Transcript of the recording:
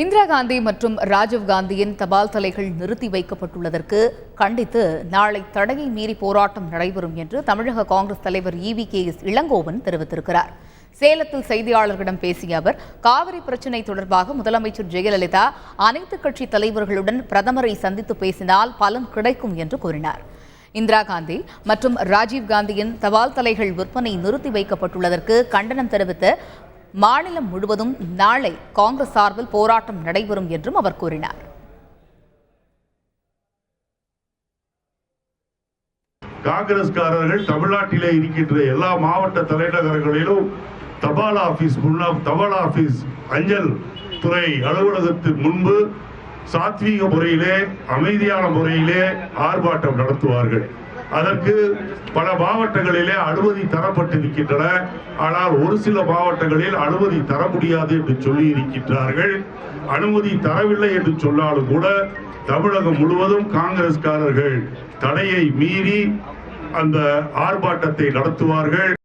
இந்திரா காந்தி மற்றும் ராஜீவ் காந்தியின் தபால் தலைகள் நிறுத்தி வைக்கப்பட்டுள்ளதற்கு கண்டித்து நாளை தடையை மீறி போராட்டம் நடைபெறும் என்று தமிழக காங்கிரஸ் தலைவர் EV.K.S. இளங்கோவன் தெரிவித்திருக்கிறார். சேலத்தில் செய்தியாளர்களிடம் பேசிய அவர், காவிரி பிரச்சினை தொடர்பாக முதலமைச்சர் ஜெயலலிதா அனைத்து கட்சி தலைவர்களுடன் பிரதமரை சந்தித்து பேசினால் பலன் கிடைக்கும் என்று கூறினார். இந்திரா காந்தி மற்றும் ராஜீவ் காந்தியின் தபால் தலைகள் விற்பனை நிறுத்தி வைக்கப்பட்டுள்ளதற்கு கண்டனம் தெரிவித்த மாநிலம் முழுவதும் நாளை காங்கிரஸ் சார்பில் போராட்டம் நடைபெறும் என்றும் அவர் கூறினார். காங்கிரஸ்காரர்கள் தமிழ்நாட்டிலே இருக்கின்ற எல்லா மாவட்ட தலைநகரங்களிலும் தபால் ஆபீஸ் அஞ்சல் துறை அலுவலகத்தின் முன்பு சாத்வீக முறையிலே அமைதியான முறையிலே ஆர்ப்பாட்டம் நடத்துவார்கள். அதற்கு பல மாவட்டங்களிலே அனுமதி தரப்பட்டிருக்கின்றன. ஆனால் ஒரு சில மாவட்டங்களில் அனுமதி தர முடியாது என்று சொல்லி இருக்கின்றார்கள். அனுமதி தரவில்லை என்று சொன்னாலும் கூட தமிழகம் முழுவதும் காங்கிரஸ்காரர்கள் தடையை மீறி அந்த ஆர்ப்பாட்டத்தை நடத்துவார்கள்.